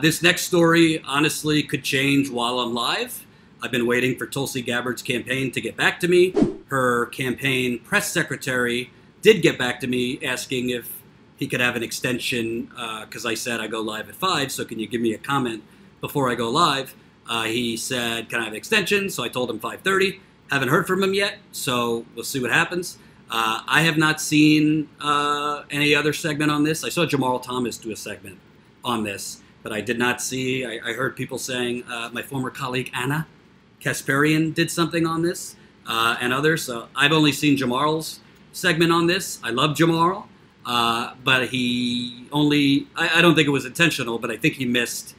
This next story, honestly, could change while I'm live. I've been waiting for Tulsi Gabbard's campaign to get back to me. Her campaign press secretary did get back to me asking if he could have an extension because I said I go live at 5, so can you give me a comment before I go live? He said, can I have an extension? So I told him 5:30. Haven't heard from him yet, so we'll see what happens. I have not seen any other segment on this. I saw Jamal Thomas do a segment on this, but I did not see. I heard people saying my former colleague Anna Kasparian did something on this and others. So I've only seen Jamal's segment on this. I love Jamal, but he only, I don't think it was intentional, but I think he missed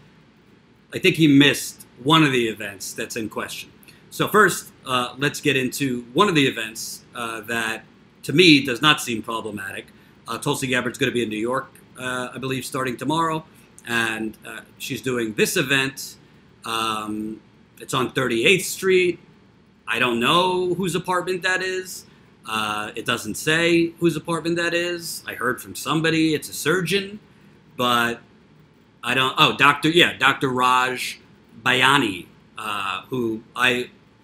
one of the events that's in question. So first, let's get into one of the events that, to me, does not seem problematic. Tulsi Gabbard's going to be in New York, I believe, starting tomorrow, and she's doing this event. It's on 38th Street. I don't know whose apartment that is. It doesn't say whose apartment that is. I heard from somebody it's a surgeon, but I don't. Oh, Dr. Raj Bayani, who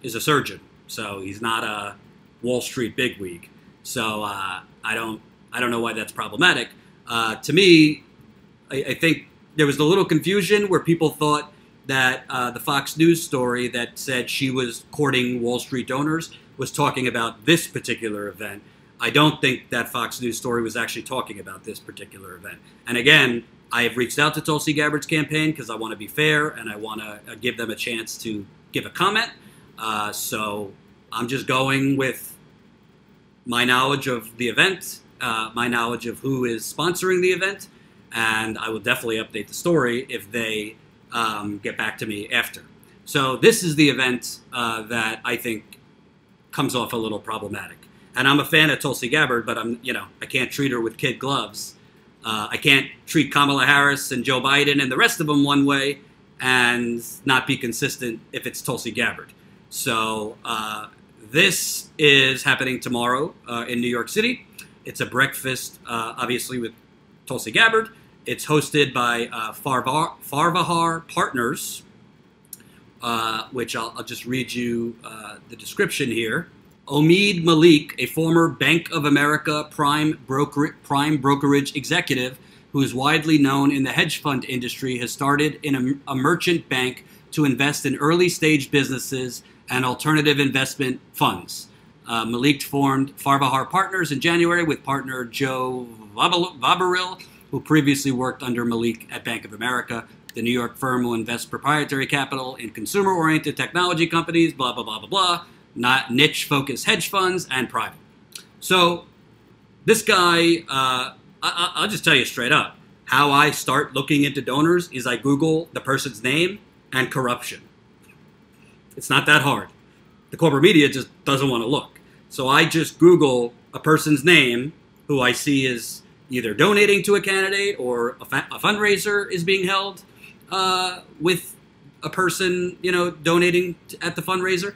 is a surgeon, so he's not a Wall Street bigwig. So I don't know why that's problematic. To me, I think there was a little confusion where people thought that the Fox News story that said she was courting Wall Street donors was talking about this particular event. I don't think that Fox News story was actually talking about this particular event. And again, I have reached out to Tulsi Gabbard's campaign because I want to be fair and I want to give them a chance to give a comment. So I'm just going with my knowledge of the event, my knowledge of who is sponsoring the event, and I will definitely update the story if they get back to me after. So this is the event that I think comes off a little problematic. And I'm a fan of Tulsi Gabbard, but I can't treat her with kid gloves. I can't treat Kamala Harris and Joe Biden and the rest of them one way and not be consistent if it's Tulsi Gabbard. So this is happening tomorrow in New York City. It's a breakfast, obviously, with Tulsi Gabbard. It's hosted by Farvahar Partners, which I'll just read you the description here. Omid Malik, a former Bank of America prime brokerage executive who is widely known in the hedge fund industry, has started in a merchant bank to invest in early-stage businesses and alternative investment funds. Malik formed Farvahar Partners in January with partner Joe Vabaril, who previously worked under Malik at Bank of America. The New York firm will invest proprietary capital in consumer-oriented technology companies, blah, blah, blah, blah, blah, not niche-focused hedge funds, and private. So this guy, I'll just tell you straight up, how I start looking into donors is I Google the person's name and corruption. It's not that hard. The corporate media just doesn't want to look. So I just Google a person's name who I see is either donating to a candidate or a fundraiser is being held with a person, donating at the fundraiser.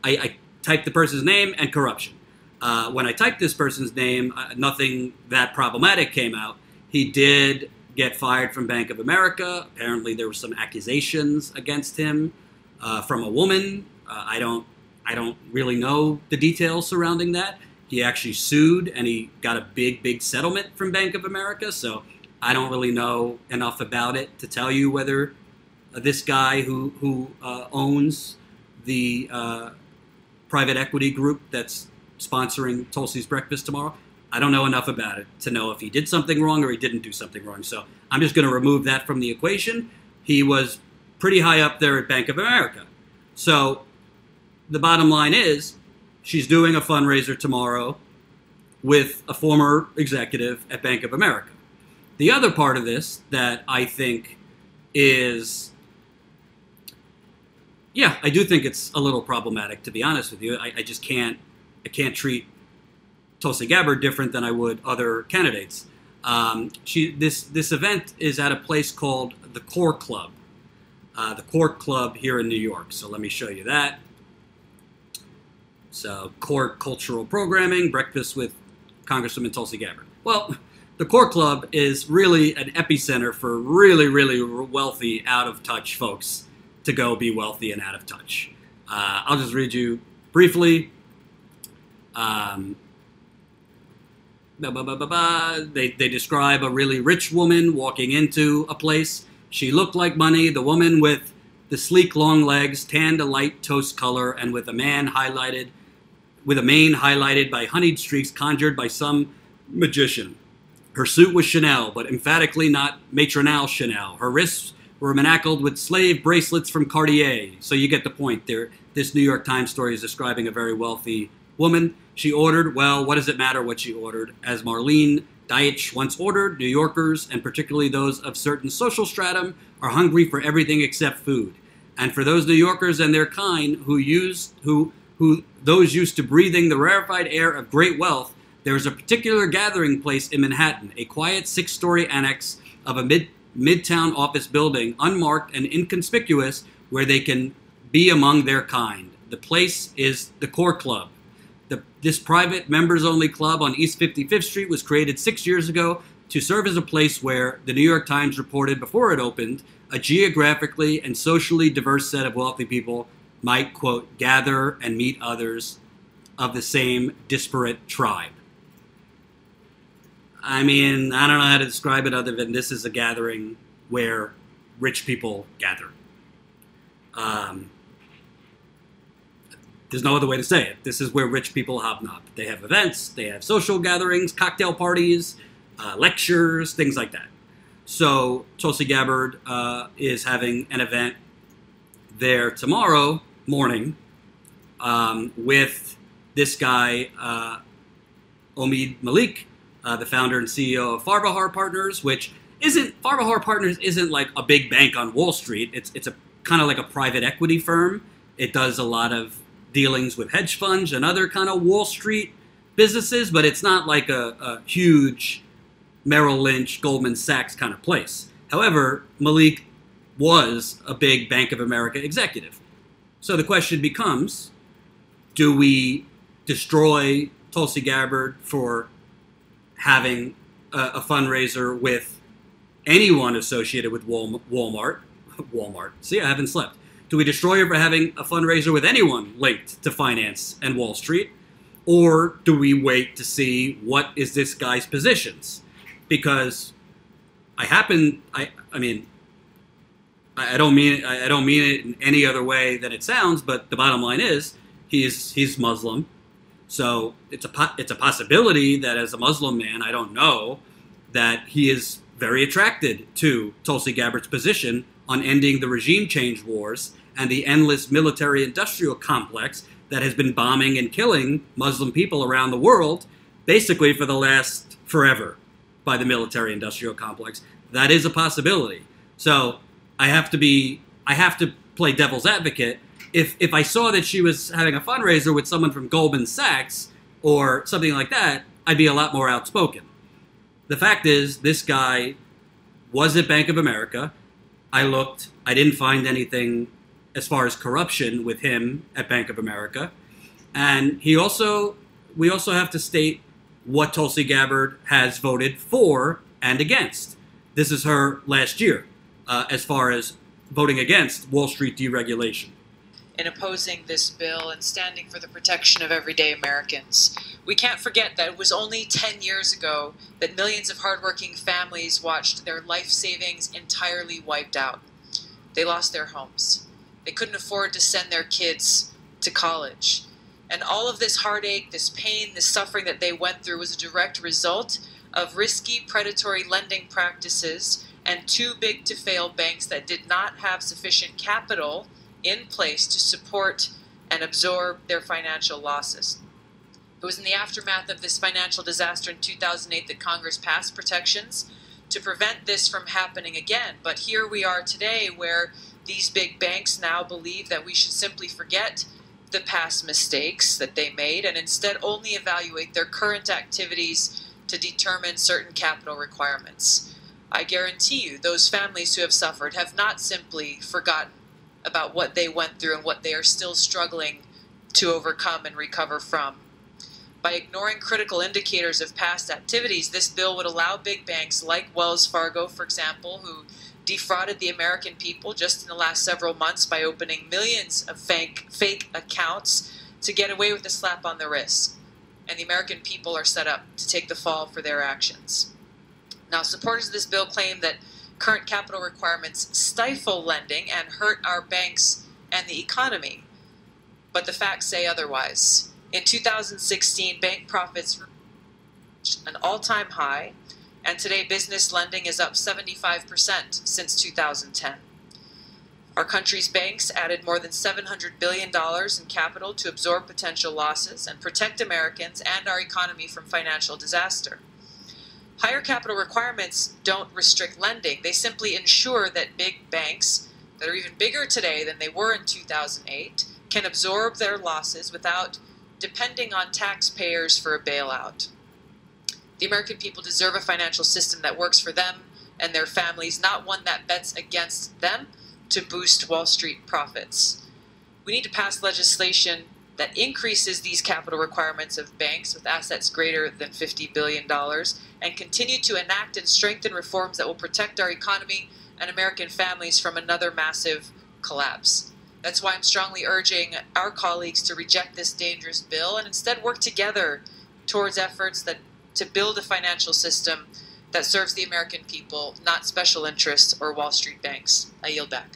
I type the person's name and corruption. When I typed this person's name, nothing that problematic came out. He did get fired from Bank of America. Apparently there were some accusations against him from a woman. I don't really know the details surrounding that. He actually sued and he got a big settlement from Bank of America. So I don't really know enough about it to tell you whether this guy who owns the private equity group that's sponsoring Tulsi's breakfast tomorrow, I don't know enough about it to know if he did something wrong or he didn't do something wrong. So I'm just going to remove that from the equation. He was pretty high up there at Bank of America. So the bottom line is she's doing a fundraiser tomorrow with a former executive at Bank of America. The other part of this that I think is, I do think it's a little problematic, to be honest with you. I just can't treat Tulsi Gabbard different than I would other candidates. This event is at a place called the Core Club. The Core Club here in New York. So let me show you that. So Core Cultural Programming, breakfast with Congresswoman Tulsi Gabbard. Well, the Core Club is really an epicenter for really, really wealthy, out-of-touch folks to go be wealthy and out of touch. I'll just read you briefly. They describe a really rich woman walking into a place. She looked like money. The woman with the sleek long legs, tanned a light toast color, and with a mane highlighted by honeyed streaks conjured by some magician. Her suit was Chanel, but emphatically not matronelle Chanel. Her wrists were manacled with slave bracelets from Cartier. So you get the point there. This New York Times story is describing a very wealthy woman. She ordered, well, what does it matter what she ordered? As Marlene Deitch once ordered, New Yorkers, and particularly those of certain social stratum, are hungry for everything except food. And for those New Yorkers and their kind those used to breathing the rarefied air of great wealth, there is a particular gathering place in Manhattan, a quiet 6-story annex of a midtown office building, unmarked and inconspicuous, where they can be among their kind. The place is the Core Club. This private members-only club on East 55th Street was created 6 years ago to serve as a place where, the New York Times reported before it opened, a geographically and socially diverse set of wealthy people might, quote, gather and meet others of the same disparate tribe. I mean, I don't know how to describe it other than this is a gathering where rich people gather. There's no other way to say it. This is where rich people hobnob. They have events, they have social gatherings, cocktail parties, lectures, things like that. So Tulsi Gabbard is having an event there tomorrow morning with this guy, Omid Malik, the founder and CEO of Farbahar Partners, which Farbahar Partners isn't like a big bank on Wall Street. It's a kind of like a private equity firm. It does a lot of dealings with hedge funds and other kind of Wall Street businesses, but it's not like a huge Merrill Lynch, Goldman Sachs kind of place. However, Malik was a big Bank of America executive. So the question becomes, do we destroy Tulsi Gabbard for having a fundraiser with anyone associated with Walmart? See, I haven't slept. Do we destroy her for having a fundraiser with anyone linked to finance and Wall Street? Or do we wait to see what is this guy's positions? Because I don't mean it in any other way than it sounds, but the bottom line is he's Muslim. So it's a possibility that as a Muslim man, I don't know, that he is very attracted to Tulsi Gabbard's position on ending the regime change wars and the endless military-industrial complex that has been bombing and killing Muslim people around the world, basically for the last forever, by the military-industrial complex. That is a possibility. So I have to play devil's advocate. If I saw that she was having a fundraiser with someone from Goldman Sachs or something like that, I'd be a lot more outspoken. The fact is, this guy was at Bank of America. I looked. I didn't find anything as far as corruption with him at Bank of America. And we also have to state what Tulsi Gabbard has voted for and against. This is her last year as far as voting against Wall Street deregulation. In opposing this bill and standing for the protection of everyday Americans. We can't forget that it was only 10 years ago that millions of hardworking families watched their life savings entirely wiped out. They lost their homes. They couldn't afford to send their kids to college. And all of this heartache, this pain, this suffering that they went through was a direct result of risky predatory lending practices and too big to fail banks that did not have sufficient capital in place to support and absorb their financial losses. It was in the aftermath of this financial disaster in 2008 that Congress passed protections to prevent this from happening again. But here we are today where these big banks now believe that we should simply forget the past mistakes that they made and instead only evaluate their current activities to determine certain capital requirements. I guarantee you those families who have suffered have not simply forgotten about what they went through and what they are still struggling to overcome and recover from. By ignoring critical indicators of past activities, this bill would allow big banks like Wells Fargo, for example, who defrauded the American people just in the last several months by opening millions of fake accounts, to get away with a slap on the wrist. And the American people are set up to take the fall for their actions. Now, supporters of this bill claim that current capital requirements stifle lending and hurt our banks and the economy. But the facts say otherwise. In 2016, bank profits reached an all-time high, and today business lending is up 75% since 2010. Our country's banks added more than $700 billion in capital to absorb potential losses and protect Americans and our economy from financial disaster. Higher capital requirements don't restrict lending. They simply ensure that big banks that are even bigger today than they were in 2008 can absorb their losses without depending on taxpayers for a bailout. The American people deserve a financial system that works for them and their families, not one that bets against them to boost Wall Street profits. We need to pass legislation that increases these capital requirements of banks with assets greater than $50 billion and continue to enact and strengthen reforms that will protect our economy and American families from another massive collapse. That's why I'm strongly urging our colleagues to reject this dangerous bill and instead work together towards efforts to build a financial system that serves the American people, not special interests or Wall Street banks. I yield back.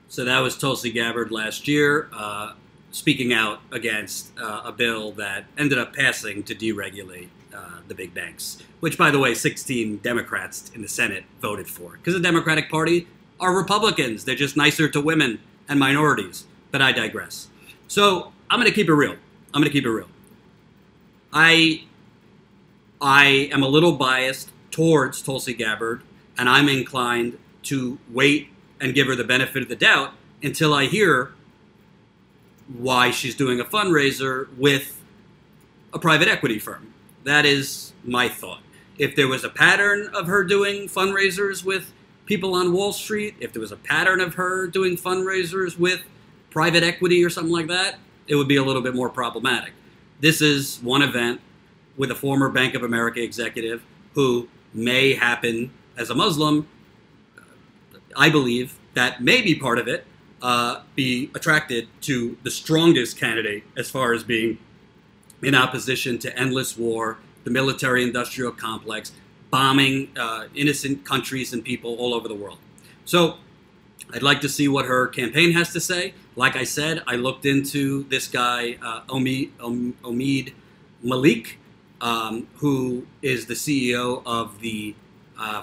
So that was Tulsi Gabbard last year, speaking out against a bill that ended up passing to deregulate the big banks, which, by the way, 16 Democrats in the Senate voted for. Because the Democratic Party are Republicans. They're just nicer to women and minorities. But I digress. So I'm going to keep it real. I am a little biased towards Tulsi Gabbard, and I'm inclined to wait and give her the benefit of the doubt until I hear why she's doing a fundraiser with a private equity firm. That is my thought. If there was a pattern of her doing fundraisers with people on Wall Street, if there was a pattern of her doing fundraisers with private equity or something like that, it would be a little bit more problematic. This is one event with a former Bank of America executive who may happen as a Muslim. I believe that may be part of it, be attracted to the strongest candidate as far as being in opposition to endless war, the military-industrial complex, bombing innocent countries and people all over the world. So I'd like to see what her campaign has to say. Like I said, I looked into this guy, Omid Malik, who is the CEO of the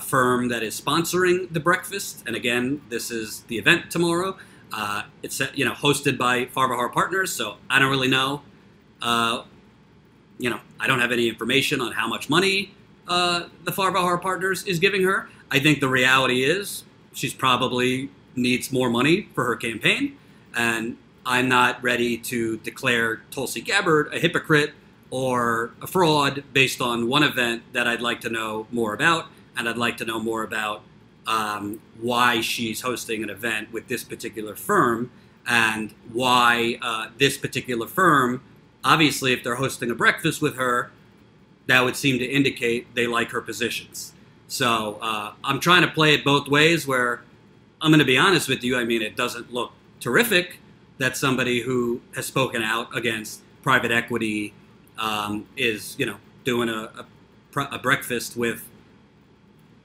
firm that is sponsoring the breakfast. And again, this is the event tomorrow. It's hosted by Farvahar Partners, so I don't really know. I don't have any information on how much money the Farvahar Partners is giving her. I think the reality is she's probably needs more money for her campaign, and I'm not ready to declare Tulsi Gabbard a hypocrite or a fraud based on one event that I'd like to know more about, and I'd like to know more about why she's hosting an event with this particular firm, and why this particular firm, obviously if they're hosting a breakfast with her, that would seem to indicate they like her positions. So I'm trying to play it both ways, where I'm going to be honest with you, I mean, it doesn't look terrific that somebody who has spoken out against private equity is, doing a breakfast with,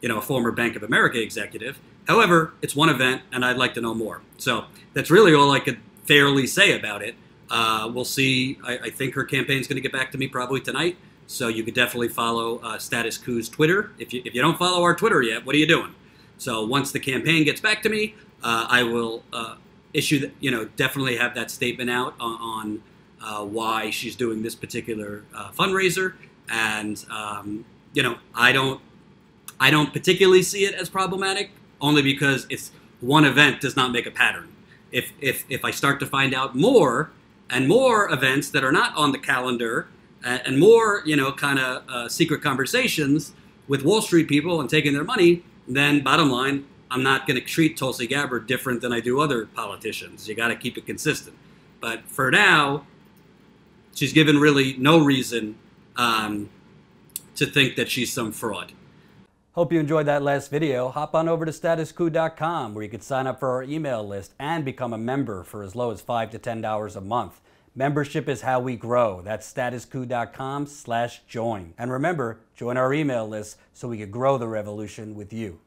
a former Bank of America executive. However, it's one event, and I'd like to know more. So that's really all I could fairly say about it. We'll see. I think her campaign's going to get back to me probably tonight. So you could definitely follow Status Quo's Twitter. If you don't follow our Twitter yet, what are you doing? So once the campaign gets back to me, I will issue, definitely have that statement out on why she's doing this particular fundraiser. And, I don't particularly see it as problematic, only because it's one event does not make a pattern. If I start to find out more and more events that are not on the calendar and more, secret conversations with Wall Street people and taking their money, then bottom line, I'm not going to treat Tulsi Gabbard different than I do other politicians. You got to keep it consistent. But for now, she's given really no reason to think that she's some fraud. Hope you enjoyed that last video. Hop on over to statuscoup.com where you can sign up for our email list and become a member for as low as $5 to $10 a month. Membership is how we grow. That's statuscoup.com/join. And remember, join our email list so we can grow the revolution with you.